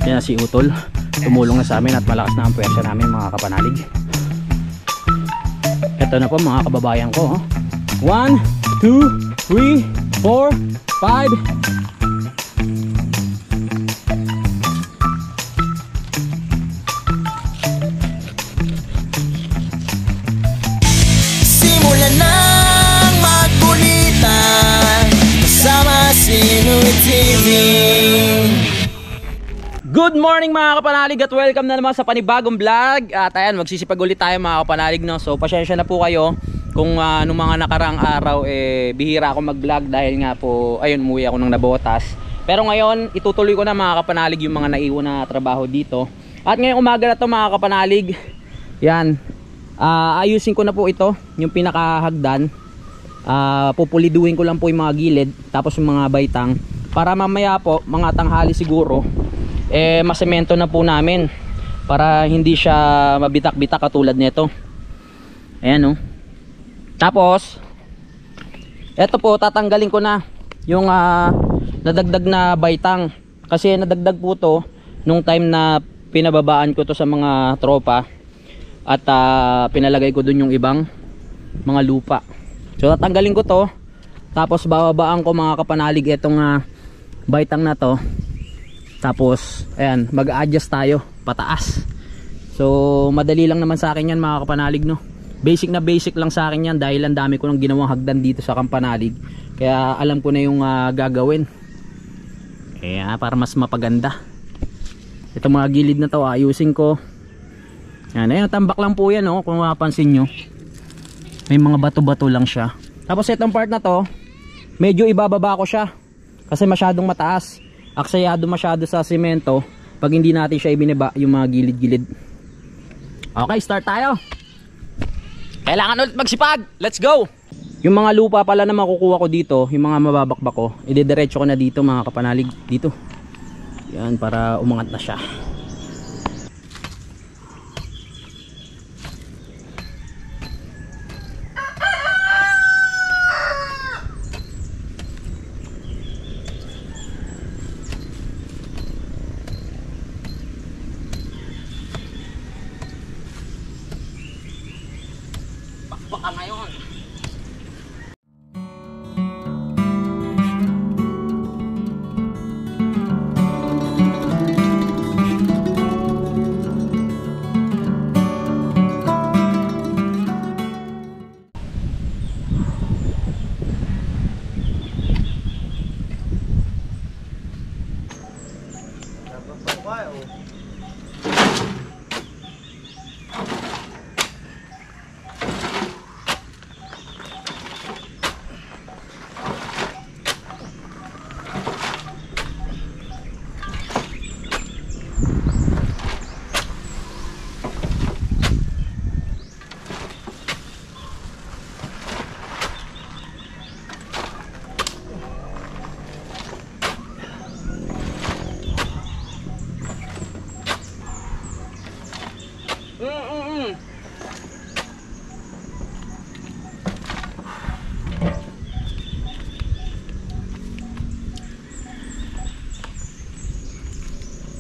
Yan si Utol, tumulong na sa amin at malakas na ang puwersa namin mga kapanalig. Ito na po mga kababayan ko. 1, 2, 3, 4, 5. Simulan nang magkulitan kasama si Nuit TV. Good morning mga kapanalig at welcome na naman sa panibagong vlog. At ayan, magsisipag ulit tayo mga kapanalig, no? So pasensya na po kayo kung nung mga nakarang araw bihira ako mag vlog dahil nga po ayun, umuwi ako ng Nabotas. Pero ngayon itutuloy ko na mga kapanalig yung mga naiwan na trabaho dito. At ngayong umaga na to mga kapanalig, yan, ayusin ko na po ito, yung pinakahagdan. Pupuliduin ko lang po yung mga gilid, tapos yung mga baitang, para mamaya po mga tanghali siguro masemento na po namin para hindi siya mabitak-bitak katulad nito. Ayan, oh. Tapos eto po, tatanggalin ko na yung nadagdag na baitang, kasi nadagdag po to nung time na pinababaan ko to sa mga tropa at pinalagay ko dun yung ibang mga lupa. So tatanggalin ko to, tapos bababaan ko mga kapanalig itong baitang na to. Tapos ayan, mag-adjust tayo pataas. So madali lang naman sa akin yan mga kapanalig, no? Basic na basic lang sa akin yan dahil ang dami ko nang ginawang hagdan dito sa Kampanalig. Kaya alam ko na yung gagawin. Kaya para mas mapaganda. Itong mga gilid na to ayusin ko. Yan, ayun, tambak lang po yan, oh, kung mapapansin nyo. May mga bato-bato lang siya. Tapos itong part na to, medyo ibababa ko siya kasi masyadong mataas. Aksayado masyado sa semento pag hindi natin siya ibinaba yung mga gilid-gilid. Okay, start tayo. Kailangan ulit magsipag. Let's go. Yung mga lupa pala na makukuha ko dito, yung mga mababakbak ko, idediretso ko na dito mga kapanalig, dito. Yan, para umangat na siya. Baka ngayon.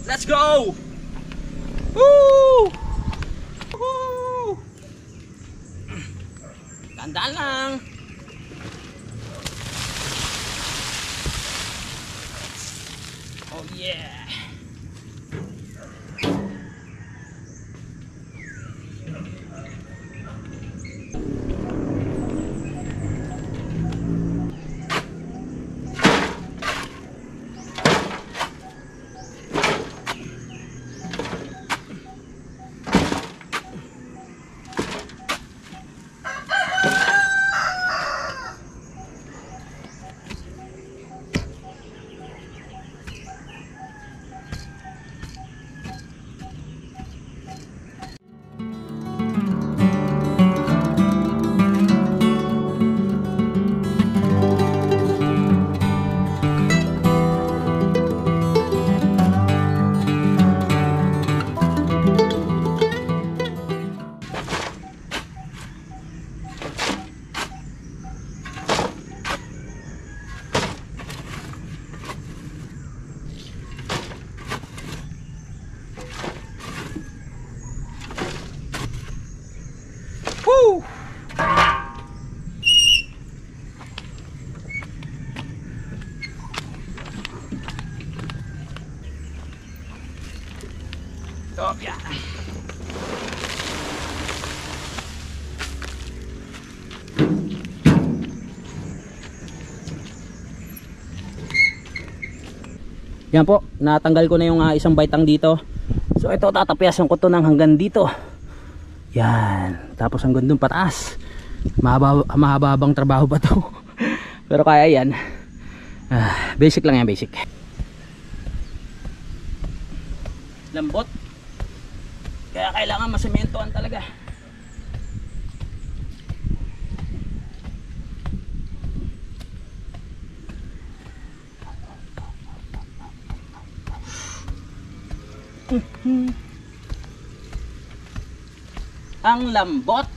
Let's go! Woo! Woo! Tandaan lang. Oh yeah! Kopya. Yan po, natanggal ko na yung isang baitang dito. So ito, tatapyasan ko to ng hanggang dito. Yan, tapos hanggang dun pataas. Mahababang trabaho pa to. Pero kaya yan. Basic lang yan, basic. Lambot. Kaya kailangan masementoan talaga. Ang lambot.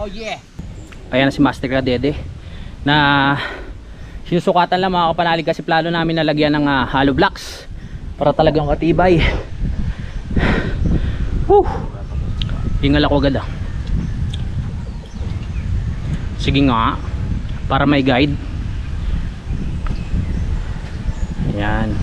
Oh yeah. Ayan na si Master Kadede na sinusukatan lang mga kapanalig kasi plano namin na lagyan ng hollow blocks para talagang katibay. Hingal ako agad Sige nga para may guide. Ayan.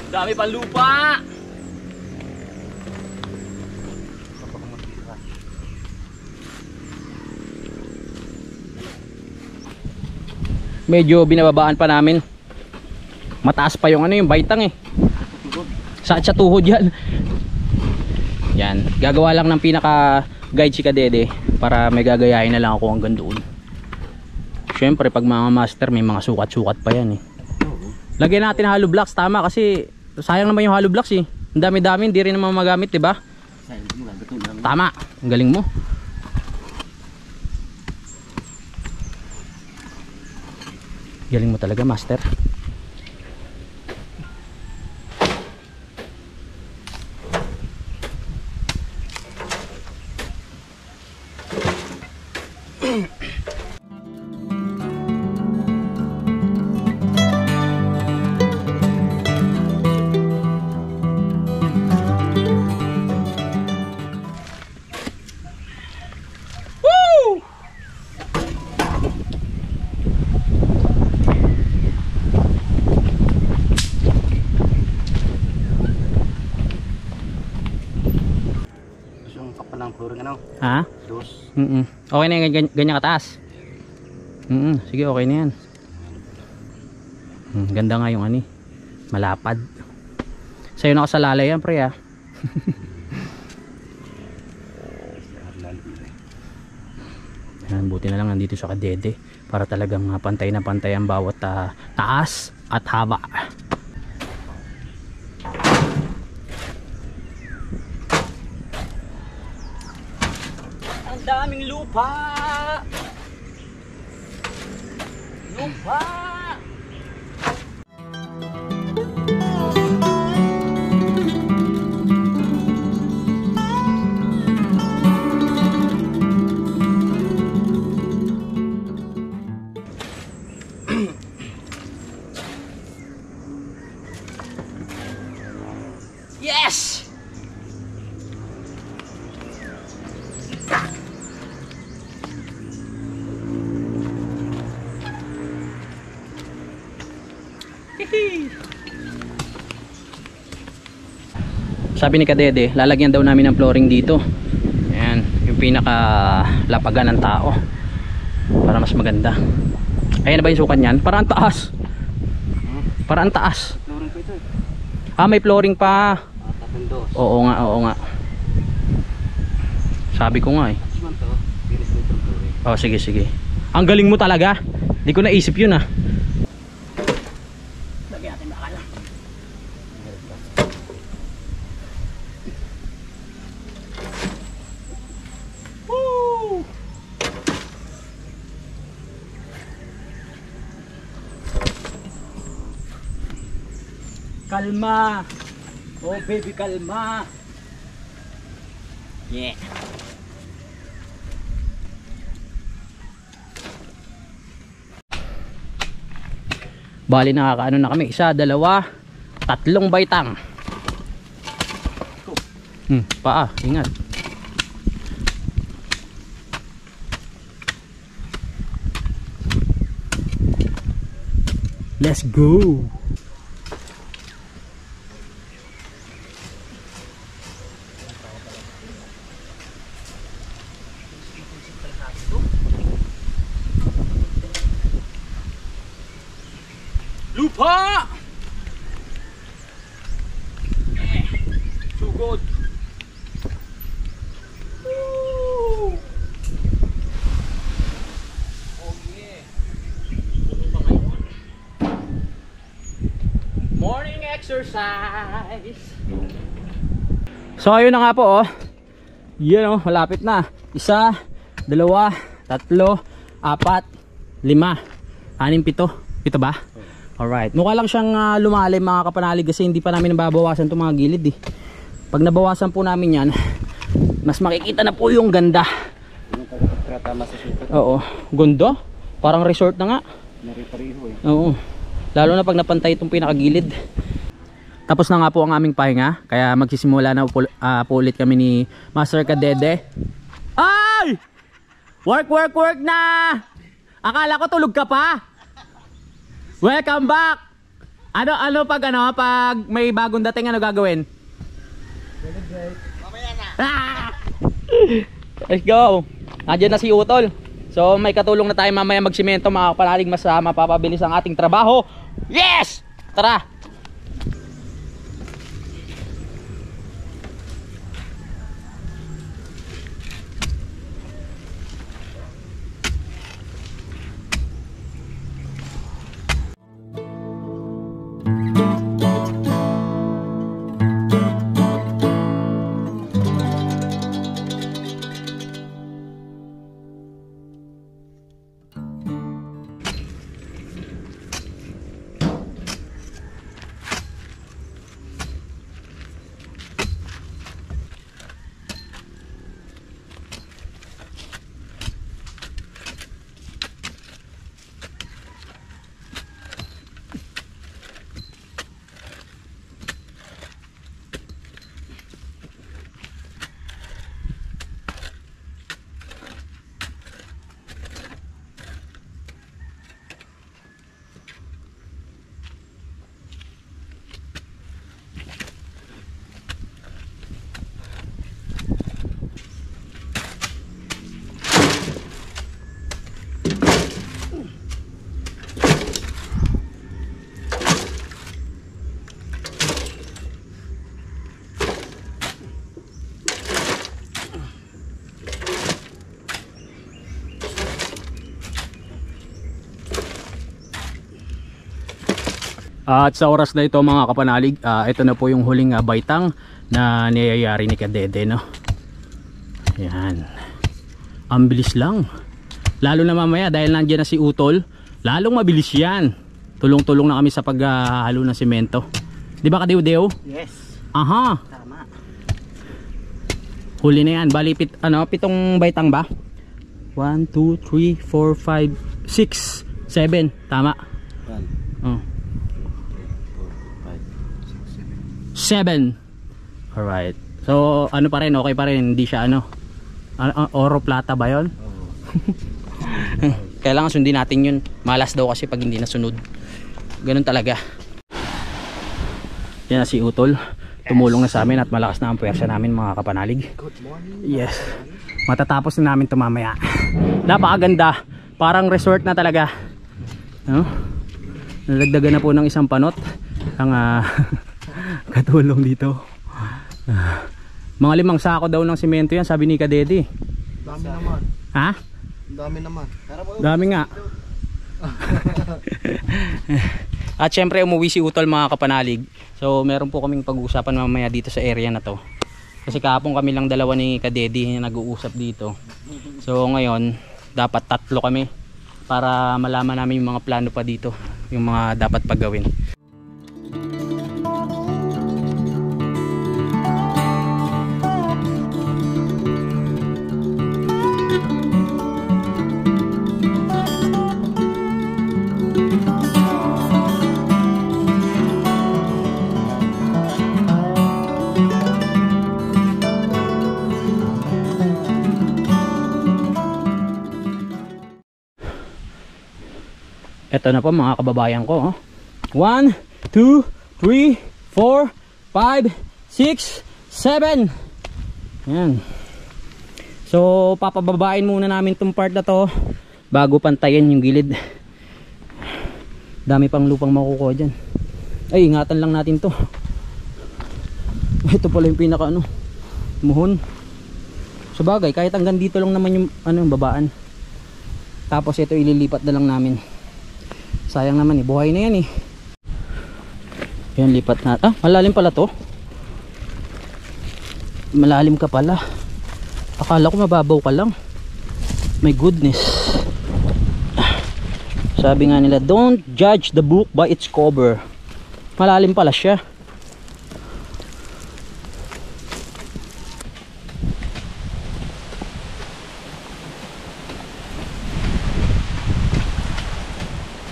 Dami pang lupa. Medyo binababaan pa namin. Mataas pa yung yung baitang sa tuhod yan. Yan, gagawa lang ng pinaka guide si Kadede para may gagayahin na lang ako hanggang doon. Syempre pag mga master may mga sukat-sukat pa yan Lagyan natin hollow blocks, tama kasi sayang naman yung hollow blocks Ang dami-dami, hindi rin naman magamit, 'di ba? Tama, ang galing mo. Galing mo talaga, master. Ha? Dos. Okay na yan, ganyan kataas. Sige, okay na yan. Ganda nga yung malapad. Sa'yo nakasalalay yan, pre Yan, buti na lang nandito sa Kadede para talagang pantay na pantay ang bawat taas at haba. Daming lupa. Yes. Sabi ni Kadede, lalagyan daw namin ng flooring dito. Ayan, yung pinaka lapagan ng tao para mas maganda. Ayan na ba yung sukat niyan? Parang ang taas. Parang ang taas. Flooring ko ito eh. Ah, may flooring pa. Tatandos. Oo nga, oo nga. Sabi ko nga eh. Siman to, pinis nito flooring. Oh, sige, sige. Ang galing mo talaga. Hindi ko naisip yun ah. Lagyan natin bakal. Woo! Kalma. Oh baby, kalma. Yeah. Bali nakakaano na kami, isa, dalawa, tatlong baitang. Paa, ingat. Let's go. Lupa! Sugod! Woo! Oh yeah! Morning exercise! So ayun na nga po oh. Yan oh, malapit na. Isa, dalawa, tatlo, apat, lima, anim, pito. Pito ba? Alright, mukha lang siyang lumalim mga kapanalig kasi hindi pa namin nababawasan itong mga gilid eh. Pag nabawasan po namin yan, mas makikita na po yung ganda. Tama sa sukat. Oo, gundo. Parang resort na nga. Nari-pareho eh. Oo, lalo na pag napantay itong pinakagilid. Tapos na nga po ang aming pahinga, kaya magsisimula na po ulit kami ni Master Kadede. Ay! Work, work, work na! Akala ko tulog ka pa. Welcome back. Ano pag may bagong dating ano gagawin? Mamaya na. Let's go. Nandiyan na si Utol. So may katulong na tayo mamaya magsimento mga kapanalig, mas mapapabilis ang ating trabaho. Yes! Tara. At sa oras na ito mga kapanalig, ito na po yung huling baitang na niyayari ni Kadede, no? Ayan. Ang bilis lang. Lalo na mamaya dahil nandiyan na si Utol, lalong mabilis yan. Tulong-tulong na kami sa paghahalo ng semento. Di ba Kadeo-deo? Yes. Aha. Tama. Huli na yan. Bali, pitong baitang ba? 1, 2, 3, 4, 5, 6, 7. Tama. 1, Oh. 7. Alright. So ano pa rin, okay pa rin. Hindi siya oro plata ba yun? Oo. Kailangan sundin natin yun. Malas daw kasi pag hindi nasunod. Ganun talaga. Yan na si Utol. Tumulong na sa amin at malakas na ang puwersa namin mga kapanalig. Yes. Matatapos na namin ito mamaya. Napakaganda. Parang resort na talaga. No? Nalagdagan na po ng isang panot ang katulong dito. Mga 5 sako daw ng simento yan, sabi ni Kadede. Dami naman. Ha? Dami naman. Dami nga. At syempre umuwi si Utol mga kapanalig. So meron po kaming pag-uusapan mamaya dito sa area na to. Kasi kahapon kami lang dalawa ni Kadede nag-uusap dito. So ngayon dapat 3 kami para malaman namin yung mga plano pa dito, yung mga dapat paggawin. Ito na po mga kababayan ko. 1, 2, 3, 4, 5, 6, 7. Ayan. So papababain muna namin itong part na to bago pantayin yung gilid. Dami pang lupang makukuha dyan. Ay, ingatan lang natin to. Ito pala yung pinaka muhon. Sa bagay, kahit hanggang dito lang naman yung yung babaan. Tapos ito ililipat na lang namin. Sayang naman buhay na yan Yan, lipat na. Malalim pala to. Malalim ka pala. Akala ko mababaw ka lang. My goodness. Sabi nga nila, don't judge the book by its cover. Malalim pala siya.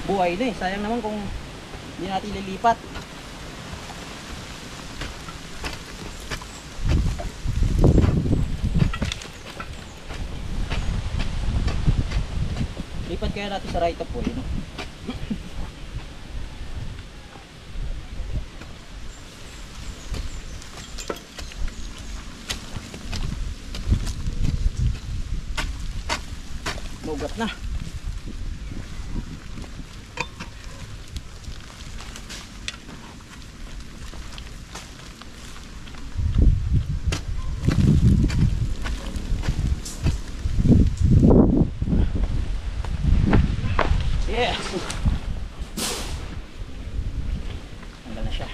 Buhay na sayang naman kung hindi natin lilipat. Lipat kaya natin sa right of way, Mugat na. Yes. Hanggang na siya.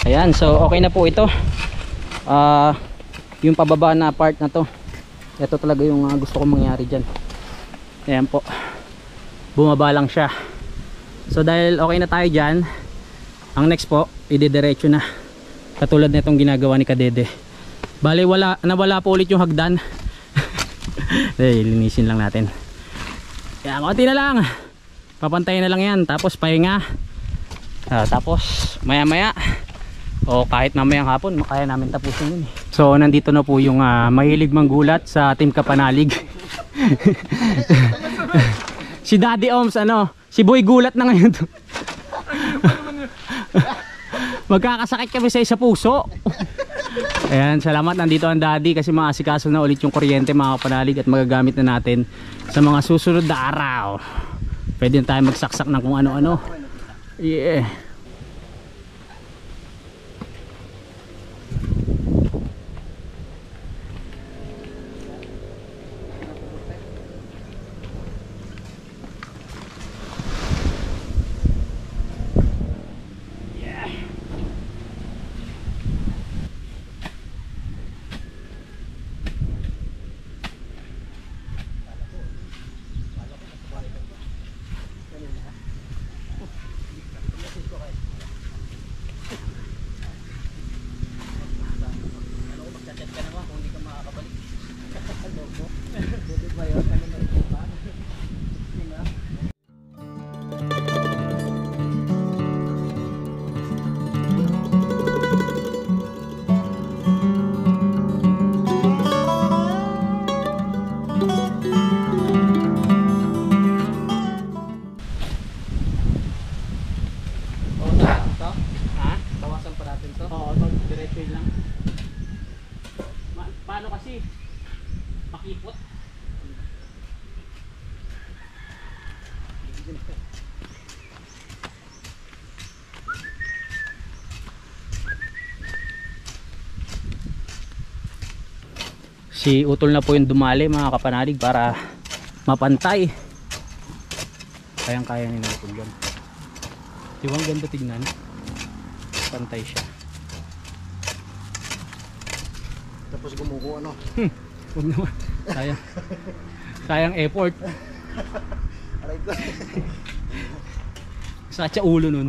Ayan, so okay na po ito. Yung pababa na part na to, ito talaga yung gusto kong mangyari dyan. Ayan po. Bumaba lang siya. So dahil okay na tayo dyan, ang next po, idediretso na. Katulad na itong ginagawa ni Kadede. Bale, nawala po ulit yung hagdan. Linisin lang natin. Yan, konti na lang. Papantayin na lang yan. Tapos pahinga. Tapos maya maya o kahit mamayang hapon makaya namin tapusin yun eh. So nandito na po yung mahilig manggulat sa Team Kapanalig. Si Daddy Oms, si Boy gulat na ngayon. Magkakasakit kami sa puso. Ayan, salamat, nandito ang Daddy kasi maasikaso na ulit yung kuryente mga kapanalig at magagamit na natin sa mga susunod na araw. Pwede na tayo magsaksak ng kung ano-ano. Yeah. Paano kasi makipot? Si Utol na po yung dumali mga kapanalig para mapantay. Kayang kaya ni Utol yan. Diba ang ganda tignan? Pantay siya. Tapos gumuko Huwag naman. Sayang effort. Aray ko. Sakit sa ulo nun.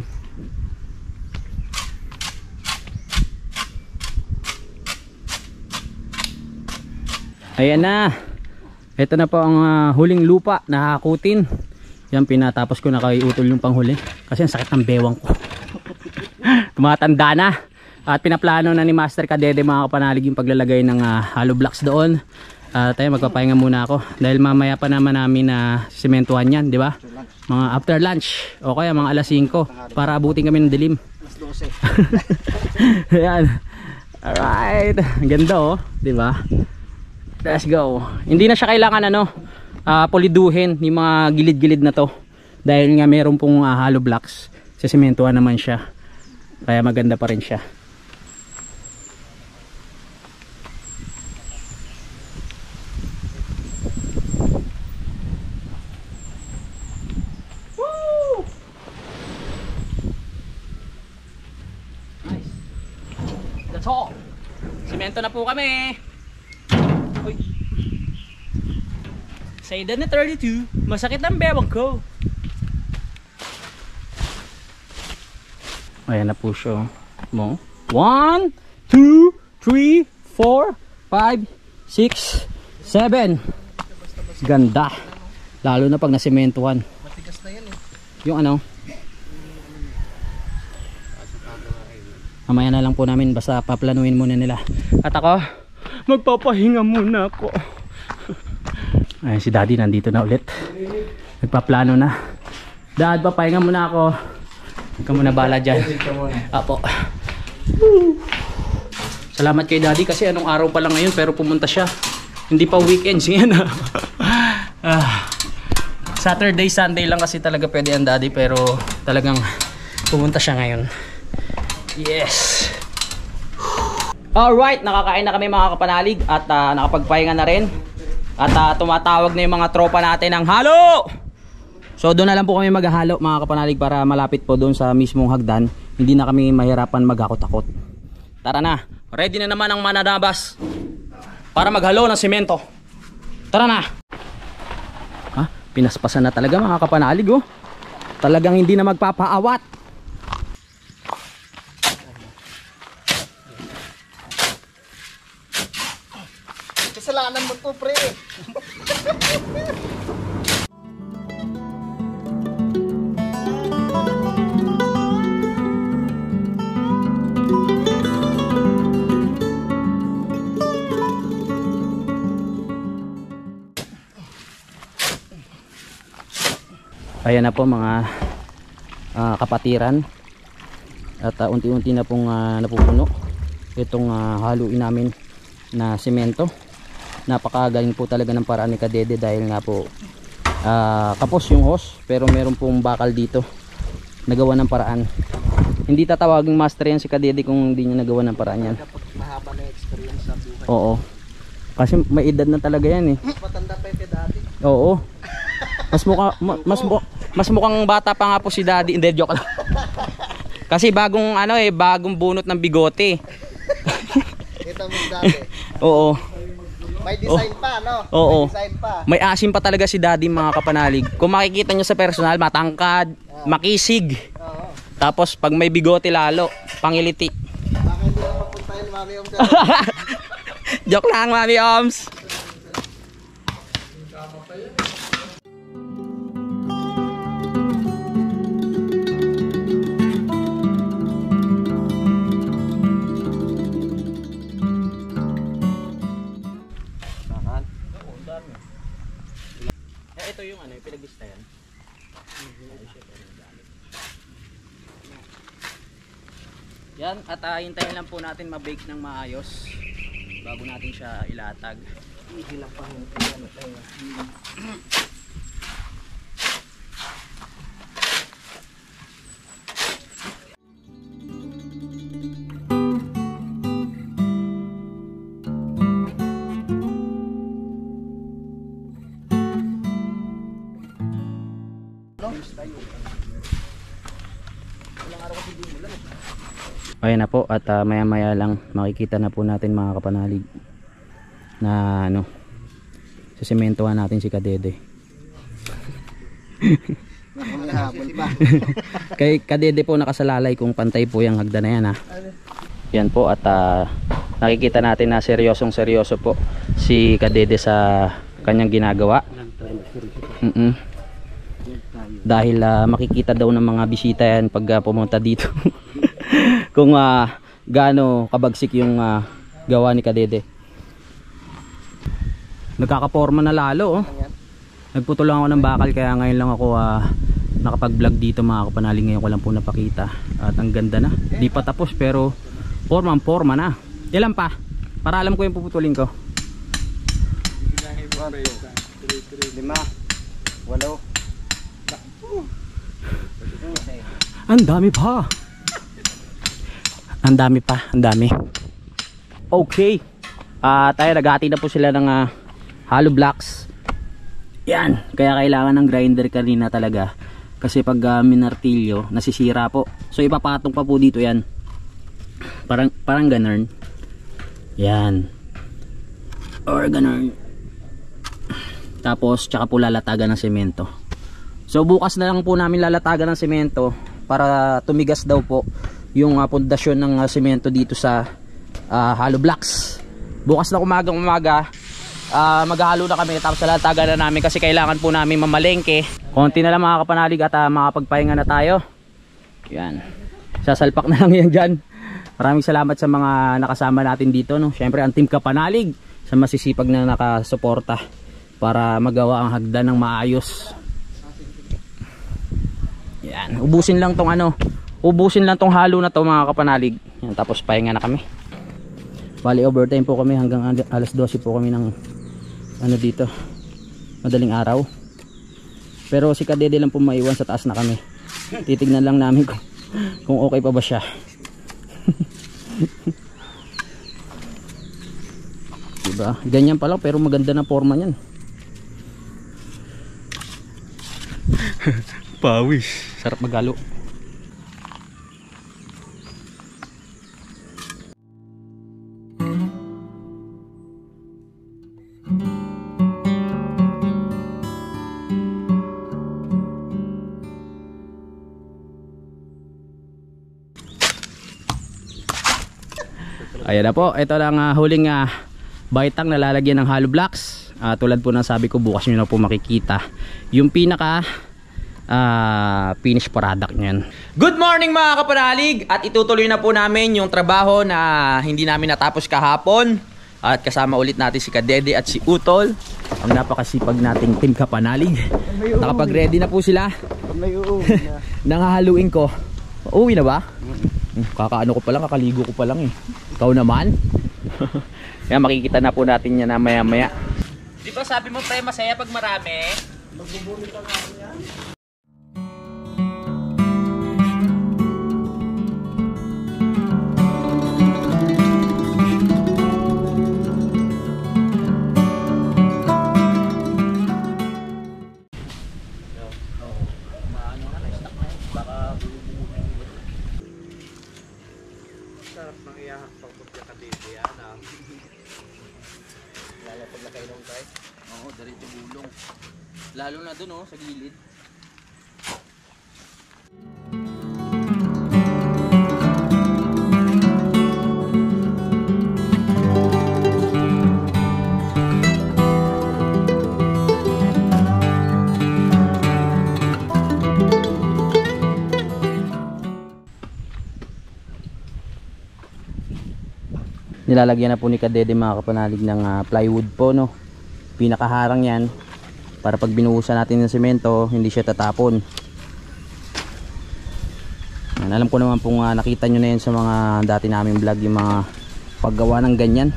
Ayan na. Ito na po ang huling lupa na hakutin. Yan, pinatapos ko na kay Utol yung panghuli kasi ang sakit ng bewang ko. Tumatanda na. At pinaplano na ni Master Kadede mga kapanalig yung paglalagay ng hollow blocks doon. Tayo magpapahinga muna ako dahil mamaya pa naman namin na sementuhan yan, di ba? Mga after lunch o kaya mga alas 5 para abutin kami ng dilim. Alas 12. Ayan. Alright. Ang ganda oh, di ba? Let's go. Hindi na siya kailangan puliduhin yung mga gilid-gilid na to dahil nga meron pong hollow blocks. Sementuhan naman siya. Kaya maganda pa rin siya. That's all. Semento na po kami. Uy. Sa edad na 32, masakit ang bewang ko. Ayan na po siya. 1, 2, 3, 4, 5, 6, 7. Ganda. Lalo na pag nasementuhan. Matigas na yan eh. Yung mamaya na lang po namin, basta paplanuin muna nila. At ako, magpapahinga muna ako. Ayan, si Daddy nandito na ulit. Nagpaplano na. Dad, papahinga muna ako. Ikaw muna bala dyan. Apo. Salamat kay Daddy kasi anong araw pa lang ngayon pero pumunta siya. Hindi pa weekends ngayon. Saturday, Sunday lang kasi talaga pwede ang Daddy pero talagang pumunta siya ngayon. Yes. Alright, nakakain na kami mga kapanalig at nakapagpahinga na rin. At tumatawag na yung mga tropa natin ng halo. So doon na lang po kami maghahalo mga kapanalig para malapit po doon sa mismong hagdan. Hindi na kami mahirapan maghakot-takot. Tara na, ready na naman ang mananabas para maghalo ng semento. Tara na. Ha? Pinaspasan na talaga mga kapanalig oh. Talagang hindi na magpapaawat. Kasalanan mo to, pre. Ayan na po mga kapatiran. At unti-unti na pong napupuno itong haluin namin na semento. Napakagaling po talaga ng paraan ni Kadede dahil nga po kapos yung hose pero meron pong bakal dito. Nagawa ng paraan. Hindi tatawaging master yan si Kadede kung hindi niya nagawa ng paraan yan. Kapag mahaba na experience sa buhay. Oo. Kasi may edad na talaga yan eh. Matanda pa yung dati. Oo. Mas mukhang bata pa nga po si Daddy. Hindi, joke lang. Kasi bagong bagong bunot ng bigote. Kita mo dati. Oo. May design pa, no? Oo. May design pa. May asim pa talaga si Daddy mga kapanalig. Kung makikita nyo sa personal, matangkad, makisig. Oo. Tapos pag may bigote lalo, pangiliti. Baka hindi na mapuntahin ni Mami Om. Joke lang, Mami Oms. Ito yung yung pinag-istayan. Yan, at hintayin lang po natin ma-bake ng maayos bago natin siya ilatag. Ihilang pa yung tayo. Ayan na po at maya maya lang makikita na po natin mga kapanalig na sisementohan natin si Kadede. Kay Kadede po nakasalalay kung pantay po yung hagdan na yan ha. Yan po at nakikita natin na seryoso po si Kadede sa kanyang ginagawa. Dahil makikita daw ng mga bisita yan pag pumunta dito. Kung gaano kabagsik yung gawa ni Kadede. Nagkakaporma na lalo oh. Nagputol lang ako ng bakal kaya ngayon lang ako nakapag vlog dito mga kapanalig. Ngayon ko lang po napakita at ang ganda na. Di pa tapos pero forma na. Ilan pa? Para alam ko yung puputulin ko. 5, 8. Ang dami pa. Ang dami. Okay. Tayo nagati na po sila ng hollow blocks. Yan. Kaya kailangan ng grinder kanina talaga. Kasi pag minartilyo, nasisira po. So ipapatong pa po dito yan. Parang ganun. Yan. Or ganun. Tapos tsaka po lalatagan ng semento. So bukas na lang po namin lalatagan ng semento para tumigas daw po yung pundasyon ng semento dito sa hollow blocks. Bukas na umaga maghahalo na kami tapos lalatagan na namin kasi kailangan po namin mamalengke. Konti na lang mga kapanalig at makapagpahinga na tayo. Yan. Sasalpak na lang yan dyan. Maraming salamat sa mga nakasama natin dito no. Syempre ang team Kapanalig sa masisipag na nakasuporta para magawa ang hagdan ng maayos. Yan, ubusin lang tong halo na to mga kapanalig. Yan, tapos pahinga na kami. Bali overtime po kami hanggang alas 12 po kami ng dito. Madaling araw. Pero si Kadede lang po maiwan sa taas na kami. Titignan lang namin kung okay pa ba siya. Diba? Ganyan pa lang pero maganda na forma niyan. Pawis. Sarap magalo. Ayan na po, ito lang huling baitang na lalagyan ng hollow blocks. Tulad po ng sabi ko, bukas nyo na po makikita yung pinaka finished product niyan. Good morning mga kapanalig, at itutuloy na po namin yung trabaho na hindi namin natapos kahapon. At kasama ulit natin si Kadede at si Utol, ang napakasipag nating team kapanalig. Nakapag-ready na po sila. May uuwi na. Nangahaluin ko. Uuwi na ba? Kakaano ko pa lang, kakaligo ko pa lang eh. Ikaw naman. Kaya makikita na po natin yan na maya maya. Di ba sabi mo pre, masaya pag marami? Magbubulit ka namin yan. Sarap ng iyahak pang pagka Kadede yan ah. Lalo pag nakailong tayo. Oo, diretso bulong. Lalo na dun oh, sa gilid. Nilalagyan na po ni Kadede mga kapanalig ng plywood po, no. Pinakaharang yan para pag binuhusan natin ng semento hindi siya tatapon. Yan, alam ko naman pong nakita nyo na yan sa mga dati naming vlog, yung mga paggawa ng ganyan.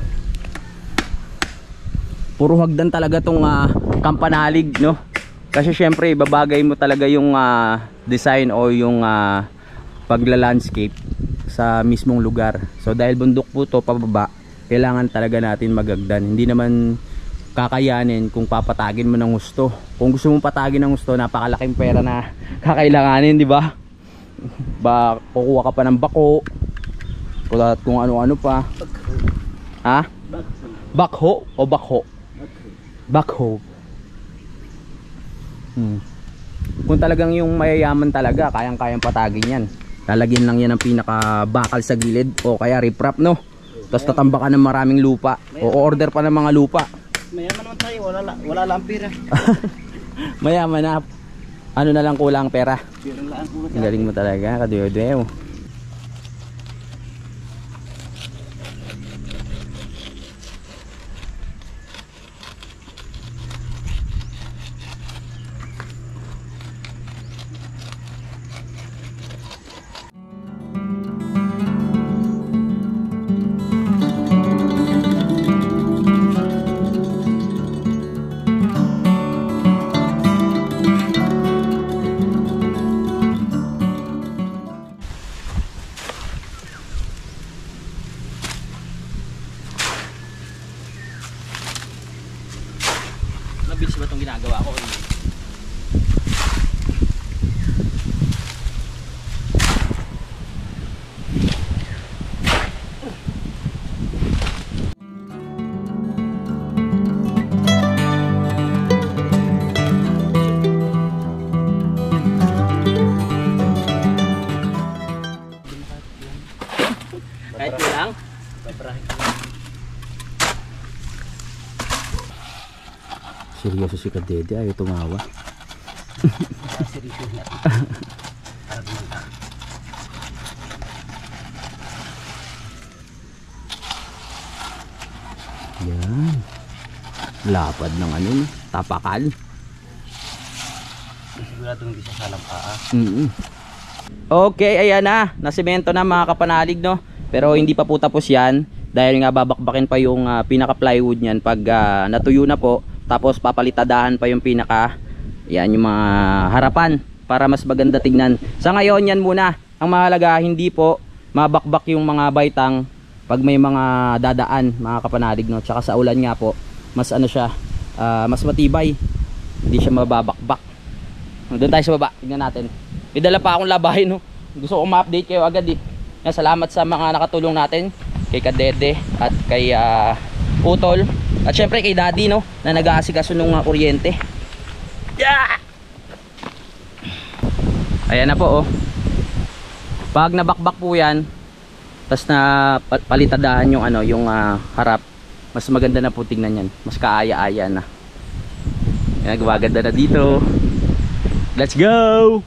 Puro hagdan talaga tong kampanalig, no. Kasi syempre ibabagay mo talaga yung design o yung pagla-landscape sa mismong lugar. So dahil bundok po to pababa, kailangan talaga natin magagdan. Hindi naman kakayanin kung papatagin mo ng gusto. Kung gusto mong patagin ng gusto, napakalaking pera na kakailanganin, di ba? Ba kukuha ka pa ng bako, at kung ano-ano pa. Ha? Bakho o bakho? Bakho. Kung talagang yung mayayaman talaga, kayang-kayang patagin yan. Lalagyan lang yan ng pinaka bakal sa gilid o kaya riprap, no. Tapos tatambakan ng maraming lupa o order pa ng mga lupa. Mayaman naman tayo, wala lang pera. Mayaman na. Ano na lang kulang pera. Pera lang po. Ang galing mo talaga, kadeo-deo. Mabilis ba itong ginagawa ko? Kahit lang? Seryoso si Kadede, ayaw tumawa. Yan. Lapad ng ano, tapakal. Sigurado hindi siya salang paa. Okay, ayan na. Nasemento na mga kapanalig, no? Pero hindi pa po tapos yan. Dahil nga babakbakin pa yung pinaka plywood niyan pag natuyo na po. Tapos papalitadahan pa yung pinaka, yan yung mga harapan para mas maganda tignan. Sa ngayon yan muna. Ang mahalaga hindi po mabakbak yung mga baitang pag may mga dadaan mga kapanalig, no? Tsaka sa ulan nga po, mas ano siya, mas matibay. Hindi siya mababakbak. Doon tayo sa baba, tignan natin. May dala pa akong labahin, no? Gusto ko ma-update kayo agad eh. Salamat sa mga nakatulong natin, kay Kadede at kay Utol. At syempre kay Daddy, no, na nag-aasikaso ng kuryente. Yeah! Ayan na po, oh. Pag nabakbak po yan, tas na palitadahan yung ano, yung harap, mas maganda na po tingnan yan, mas kaaya-aya na. Yan, gumaganda na dito. Let's go!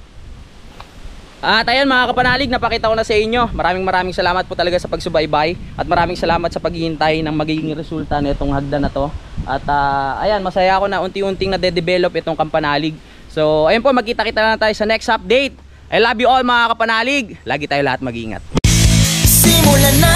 At ayan mga kapanalig, napakita ko na sa inyo. Maraming salamat po talaga sa pagsubaybay. At maraming salamat sa paghihintay ng magiging resulta na itong hagdan na to. At ayan, masaya ako na unti-unting nade-develop itong Kampanalig. So ayun po, magkita-kita na tayo sa next update. I love you all mga kapanalig. Lagi tayo lahat mag-ingat. Simulan na